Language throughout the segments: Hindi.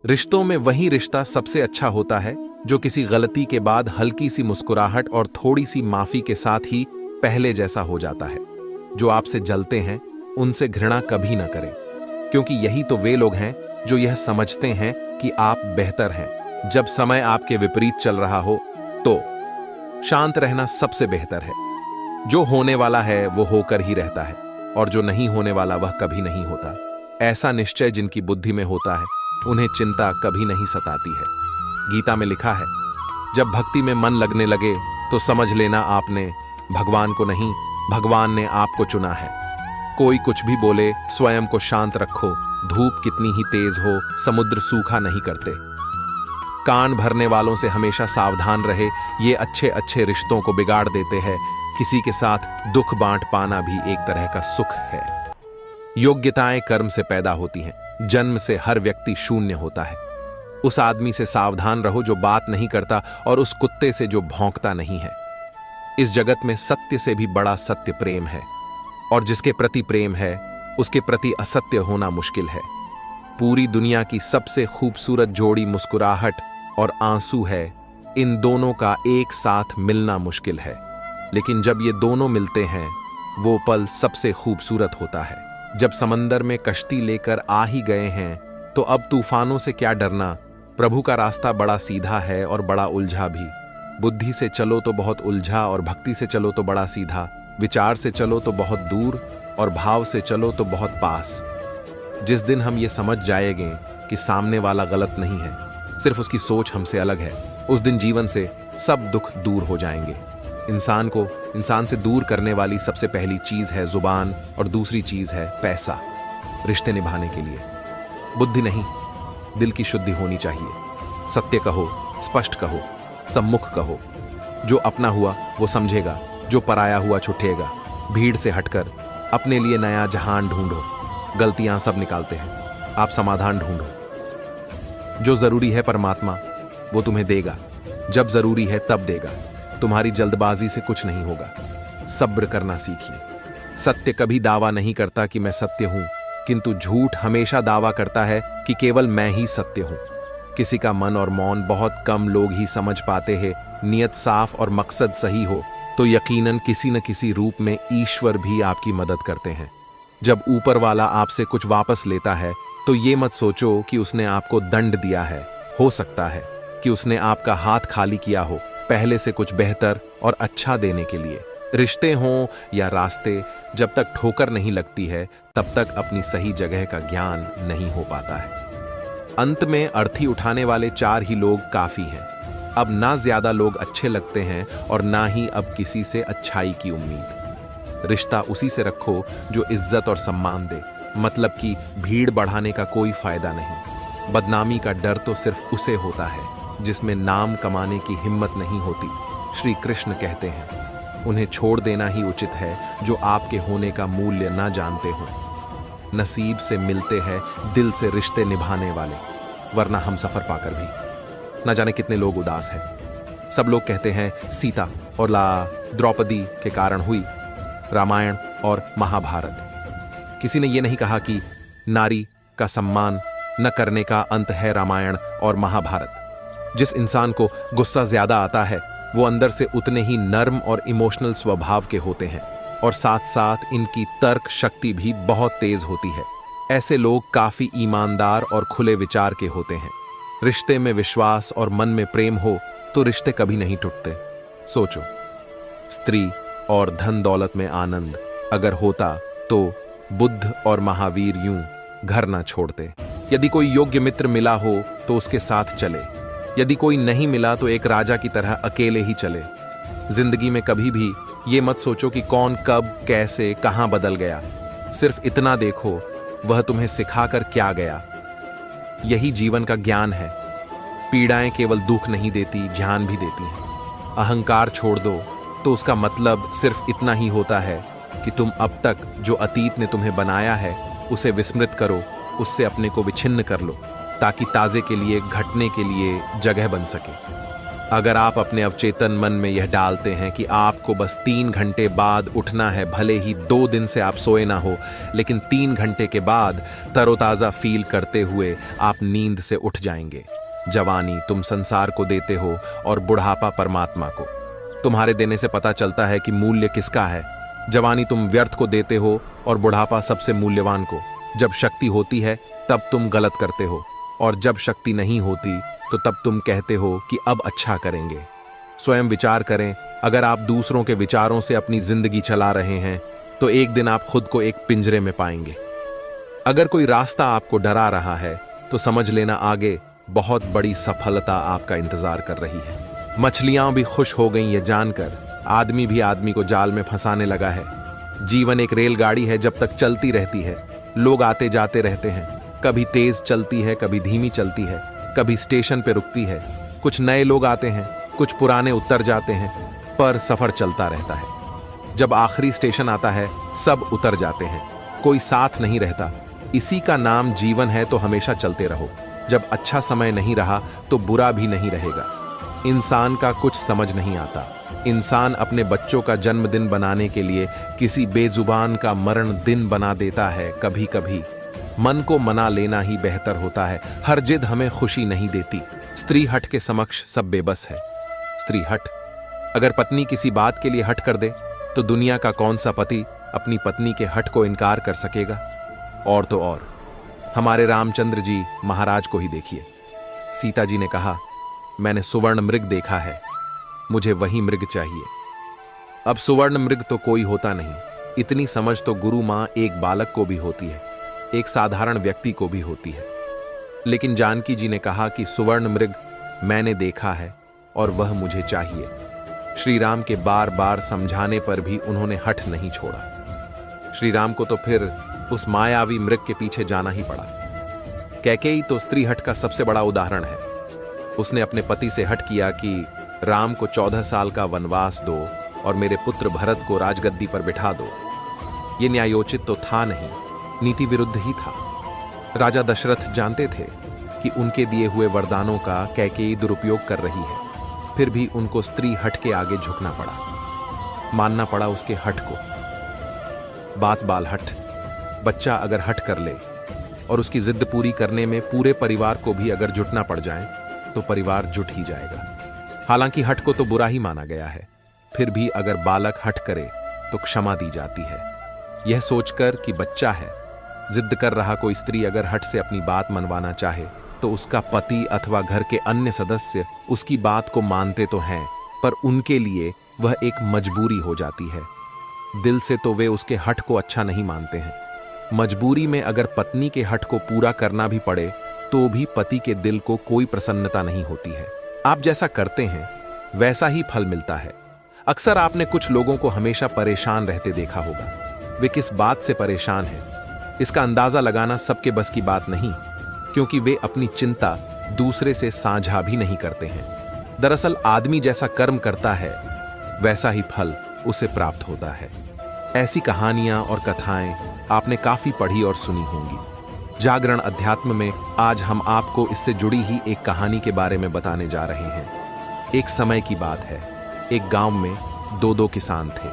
रिश्तों में वही रिश्ता सबसे अच्छा होता है जो किसी गलती के बाद हल्की सी मुस्कुराहट और थोड़ी सी माफी के साथ ही पहले जैसा हो जाता है। जो आपसे जलते हैं उनसे घृणा कभी ना करें, क्योंकि यही तो वे लोग हैं जो यह समझते हैं कि आप बेहतर हैं। जब समय आपके विपरीत चल रहा हो तो शांत रहना सबसे बेहतर है। जो होने वाला है वो होकर ही रहता है, और जो नहीं होने वाला वह कभी नहीं होता। ऐसा निश्चय जिनकी बुद्धि में होता है उन्हें चिंता कभी नहीं सताती है। गीता में लिखा है, जब भक्ति में मन लगने लगे तो समझ लेना आपने भगवान को नहीं, भगवान ने आपको चुना है। कोई कुछ भी बोले, स्वयं को शांत रखो। धूप कितनी ही तेज हो, समुद्र सूखा नहीं करते। कान भरने वालों से हमेशा सावधान रहे, ये अच्छे अच्छे रिश्तों को बिगाड़ देते हैं। किसी के साथ दुख बांट पाना भी एक तरह का सुख है। योग्यताएं कर्म से पैदा होती हैं, जन्म से हर व्यक्ति शून्य होता है। उस आदमी से सावधान रहो जो बात नहीं करता, और उस कुत्ते से जो भौंकता नहीं है। इस जगत में सत्य से भी बड़ा सत्य प्रेम है, और जिसके प्रति प्रेम है उसके प्रति असत्य होना मुश्किल है। पूरी दुनिया की सबसे खूबसूरत जोड़ी मुस्कुराहट और आंसू है। इन दोनों का एक साथ मिलना मुश्किल है, लेकिन जब ये दोनों मिलते हैं वो पल सबसे खूबसूरत होता है। जब समंदर में कश्ती लेकर आ ही गए हैं तो अब तूफानों से क्या डरना। प्रभु का रास्ता बड़ा सीधा है और बड़ा उलझा भी। बुद्धि से चलो तो बहुत उलझा, और भक्ति से चलो तो बड़ा सीधा। विचार से चलो तो बहुत दूर, और भाव से चलो तो बहुत पास। जिस दिन हम ये समझ जाएंगे कि सामने वाला गलत नहीं है, सिर्फ उसकी सोच हमसे अलग है, उस दिन जीवन से सब दुख दूर हो जाएंगे। इंसान को इंसान से दूर करने वाली सबसे पहली चीज है जुबान, और दूसरी चीज है पैसा। रिश्ते निभाने के लिए बुद्धि नहीं, दिल की शुद्धि होनी चाहिए। सत्य कहो, स्पष्ट कहो, सम्मुख कहो। जो अपना हुआ वो समझेगा, जो पराया हुआ छुटेगा। भीड़ से हटकर अपने लिए नया जहान ढूंढो। गलतियां सब निकालते हैं, आप समाधान ढूंढो। जो जरूरी है परमात्मा वो तुम्हें देगा, जब जरूरी है तब देगा। तुम्हारी जल्दबाजी से कुछ नहीं होगा। सब्र करना सीखिए। सत्य कभी दावा नहीं करता कि मैं सत्य हूं, किंतु झूठ हमेशा दावा करता है कि केवल मैं ही सत्य हूं। किसी का मन और मौन बहुत कम लोग ही समझ पाते हैं। नियत साफ और मकसद सही हो तो यकीनन किसी न किसी रूप में ईश्वर भी आपकी मदद करते हैं। जब ऊपर वाला आपसे कुछ वापस लेता है तो ये मत सोचो कि उसने आपको दंड दिया है। हो सकता है कि उसने आपका हाथ खाली किया हो, पहले से कुछ बेहतर और अच्छा देने के लिए। रिश्ते हों या रास्ते, जब तक ठोकर नहीं लगती है तब तक अपनी सही जगह का ज्ञान नहीं हो पाता है। अंत में अर्थी उठाने वाले 4 ही लोग काफी हैं। अब ना ज्यादा लोग अच्छे लगते हैं और ना ही अब किसी से अच्छाई की उम्मीद। रिश्ता उसी से रखो जो इज्जत और सम्मान दे, मतलब कि भीड़ बढ़ाने का कोई फायदा नहीं। बदनामी का डर तो सिर्फ उसे होता है जिसमें नाम कमाने की हिम्मत नहीं होती। श्री कृष्ण कहते हैं, उन्हें छोड़ देना ही उचित है जो आपके होने का मूल्य ना जानते हो। नसीब से मिलते हैं दिल से रिश्ते निभाने वाले, वरना हम सफर पाकर भी न जाने कितने लोग उदास हैं। सब लोग कहते हैं सीता और द्रौपदी के कारण हुई रामायण और महाभारत। किसी ने यह नहीं कहा कि नारी का सम्मान न करने का अंत है रामायण और महाभारत। जिस इंसान को गुस्सा ज्यादा आता है वो अंदर से उतने ही नर्म और इमोशनल स्वभाव के होते हैं, और साथ साथ इनकी तर्क शक्ति भी बहुत तेज होती है। ऐसे लोग काफी ईमानदार और खुले विचार के होते हैं। रिश्ते में विश्वास और मन में प्रेम हो तो रिश्ते कभी नहीं टूटते। सोचो, स्त्री और धन दौलत में आनंद अगर होता तो बुद्ध और महावीर यूं घर ना छोड़ते। यदि कोई योग्य मित्र मिला हो तो उसके साथ चले, यदि कोई नहीं मिला तो एक राजा की तरह अकेले ही चले। जिंदगी में कभी भी ये मत सोचो कि कौन कब कैसे कहां बदल गया। सिर्फ इतना देखो वह तुम्हें सिखाकर क्या गया। यही जीवन का ज्ञान है। पीड़ाएं केवल दुख नहीं देती, ज्ञान भी देती हैं। अहंकार छोड़ दो तो उसका मतलब सिर्फ इतना ही होता है कि तुम अब तक जो अतीत ने तुम्हें बनाया है उसे विस्मृत करो, उससे अपने को विच्छिन्न कर लो, ताकि ताजे के लिए घटने के लिए जगह बन सके। अगर आप अपने अवचेतन मन में यह डालते हैं कि आपको बस 3 घंटे बाद उठना है, भले ही 2 दिन से आप सोए ना हो, लेकिन 3 घंटे के बाद तरोताज़ा फील करते हुए आप नींद से उठ जाएंगे। जवानी तुम संसार को देते हो और बुढ़ापा परमात्मा को। तुम्हारे देने से पता चलता है कि मूल्य किसका है। जवानी तुम व्यर्थ को देते हो और बुढ़ापा सबसे मूल्यवान को। जब शक्ति होती है तब तुम गलत करते हो, और जब शक्ति नहीं होती तो तब तुम कहते हो कि अब अच्छा करेंगे। स्वयं विचार करें, अगर आप दूसरों के विचारों से अपनी जिंदगी चला रहे हैं तो एक दिन आप खुद को एक पिंजरे में पाएंगे। अगर कोई रास्ता आपको डरा रहा है तो समझ लेना आगे बहुत बड़ी सफलता आपका इंतजार कर रही है। मछलियां भी खुश हो गईं ये जानकर, आदमी भी आदमी को जाल में फंसाने लगा है। जीवन एक रेलगाड़ी है, जब तक चलती रहती है लोग आते जाते रहते हैं। कभी तेज चलती है, कभी धीमी चलती है, कभी स्टेशन पे रुकती है। कुछ नए लोग आते हैं, कुछ पुराने उतर जाते हैं, पर सफर चलता रहता है। जब आखिरी स्टेशन आता है सब उतर जाते हैं, कोई साथ नहीं रहता। इसी का नाम जीवन है, तो हमेशा चलते रहो। जब अच्छा समय नहीं रहा तो बुरा भी नहीं रहेगा। इंसान का कुछ समझ नहीं आता। इंसान अपने बच्चों का जन्मदिन बनाने के लिए किसी बेजुबान का मरण दिन बना देता है। कभी कभी मन को मना लेना ही बेहतर होता है। हर जिद हमें खुशी नहीं देती। स्त्री हट के समक्ष सब बेबस है। स्त्री हट, अगर पत्नी किसी बात के लिए हट कर दे तो दुनिया का कौन सा पति अपनी पत्नी के हट को इनकार कर सकेगा। और तो और हमारे रामचंद्र जी महाराज को ही देखिए। सीता जी ने कहा, मैंने सुवर्ण मृग देखा है, मुझे वही मृग चाहिए। अब सुवर्ण मृग तो कोई होता नहीं। इतनी समझ तो गुरु मां एक बालक को भी होती है, एक साधारण व्यक्ति को भी होती है। लेकिन जानकी जी ने कहा कि सुवर्ण मृग मैंने देखा है और वह मुझे चाहिए। श्री राम के बार बार समझाने पर भी उन्होंने हठ नहीं छोड़ा। श्री राम को तो फिर उस मायावी मृग के पीछे जाना ही पड़ा। कैकेयी तो स्त्री हट का सबसे बड़ा उदाहरण है। उसने अपने पति से हट किया कि राम को 14 साल का वनवास दो और मेरे पुत्र भरत को राजगद्दी पर बिठा दो। यह न्यायोचित तो था नहीं, नीति विरुद्ध ही था। राजा दशरथ जानते थे कि उनके दिए हुए वरदानों का कैकेयी दुरुपयोग कर रही है, फिर भी उनको स्त्री हट के आगे झुकना पड़ा, मानना पड़ा उसके हट को। बात बाल हट। बच्चा अगर हट कर ले और उसकी जिद पूरी करने में पूरे परिवार को भी अगर जुटना पड़ जाए तो परिवार जुट ही जाएगा। हालांकि हट को तो बुरा ही माना गया है, फिर भी अगर बालक हट करे तो क्षमा दी जाती है। यह सोचकर कि बच्चा है, जिद कर रहा कोई स्त्री अगर हट से अपनी बात मनवाना चाहे तो उसका पति अथवा घर के अन्य सदस्य उसकी बात को मानते तो हैं, पर उनके लिए वह एक मजबूरी हो जाती है। दिल से तो वे उसके हट को अच्छा नहीं मानते हैं। मजबूरी में अगर पत्नी के हट को पूरा करना भी पड़े तो भी पति के दिल को कोई प्रसन्नता नहीं होती है। आप जैसा करते हैं वैसा ही फल मिलता है। अक्सर आपने कुछ लोगों को हमेशा परेशान रहते देखा होगा। वे किस बात से परेशान हैं, इसका अंदाजा लगाना सबके बस की बात नहीं, क्योंकि वे अपनी चिंता दूसरे से साझा भी नहीं करते हैं। दरअसल आदमी जैसा कर्म करता है वैसा ही फल उसे प्राप्त होता है। ऐसी कहानियां और कथाएं आपने काफी पढ़ी और सुनी होंगी। जागरण अध्यात्म में आज हम आपको इससे जुड़ी ही एक कहानी के बारे में बताने जा रहे हैं। एक समय की बात है, एक गांव में दो किसान थे।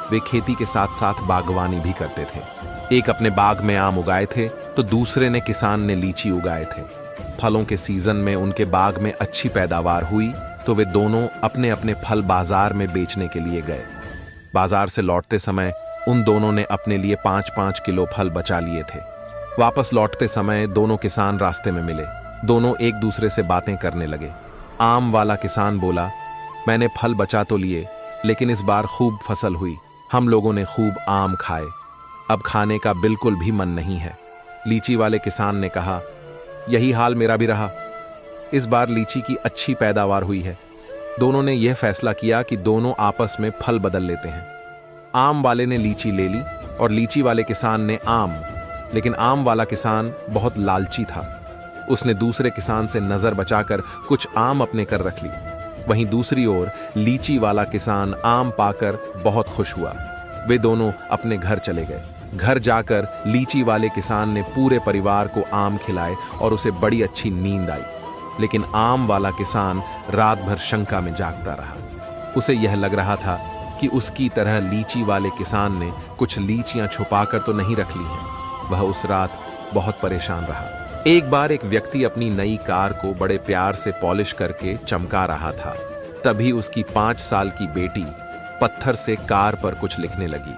वे खेती के साथ साथ बागवानी भी करते थे। एक अपने बाग में आम उगाए थे तो दूसरे ने किसान ने लीची उगाए थे। फलों के सीजन में उनके बाग में अच्छी पैदावार हुई तो वे दोनों अपने अपने फल बाजार में बेचने के लिए गए। बाजार से लौटते समय उन दोनों ने अपने लिए 5-5 किलो फल बचा लिए थे। वापस लौटते समय दोनों किसान रास्ते में मिले। दोनों एक दूसरे से बातें करने लगे। आम वाला किसान बोला, मैंने फल बचा तो लिए, लेकिन इस बार खूब फसल हुई, हम लोगों ने खूब आम खाए, अब खाने का बिल्कुल भी मन नहीं है। लीची वाले किसान ने कहा, यही हाल मेरा भी रहा, इस बार लीची की अच्छी पैदावार हुई है। दोनों ने यह फैसला किया कि दोनों आपस में फल बदल लेते हैं। आम वाले ने लीची ले ली और लीची वाले किसान ने आम, लेकिन आम वाला किसान बहुत लालची था। उसने दूसरे किसान से नजर बचाकर कुछ आम अपने कर रख ली। वहीं दूसरी ओर लीची वाला किसान आम पाकर बहुत खुश हुआ। वे दोनों अपने घर चले गए। घर जाकर लीची वाले किसान ने पूरे परिवार को आम खिलाए और उसे बड़ी अच्छी नींद आई। लेकिन आम वाला किसान रात भर शंका में जागता रहा। उसे यह लग रहा था कि उसकी तरह लीची वाले किसान ने कुछ लीचियां छुपाकर तो नहीं रख ली हैं। वह उस रात बहुत परेशान रहा। एक बार एक व्यक्ति अपनी नई कार को बड़े प्यार से पॉलिश करके चमका रहा था। तभी उसकी 5 साल की बेटी पत्थर से कार पर कुछ लिखने लगी।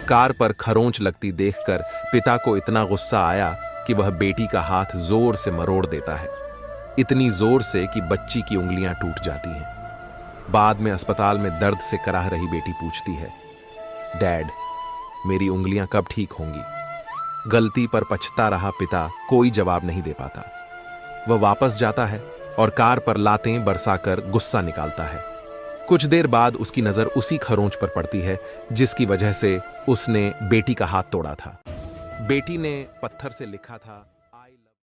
कार पर खरोंच लगती देखकर पिता को इतना गुस्सा आया कि वह बेटी का हाथ जोर से मरोड़ देता है, इतनी जोर से कि बच्ची की उंगलियां टूट जाती हैं। बाद में अस्पताल में दर्द से कराह रही बेटी पूछती है, डैड, मेरी उंगलियां कब ठीक होंगी? गलती पर पछता रहा पिता कोई जवाब नहीं दे पाता। वह वापस जाता है और कार पर लातें बरसाकर गुस्सा निकालता है। कुछ देर बाद उसकी नजर उसी खरोंच पर पड़ती है जिसकी वजह से उसने बेटी का हाथ तोड़ा था। बेटी ने पत्थर से लिखा था,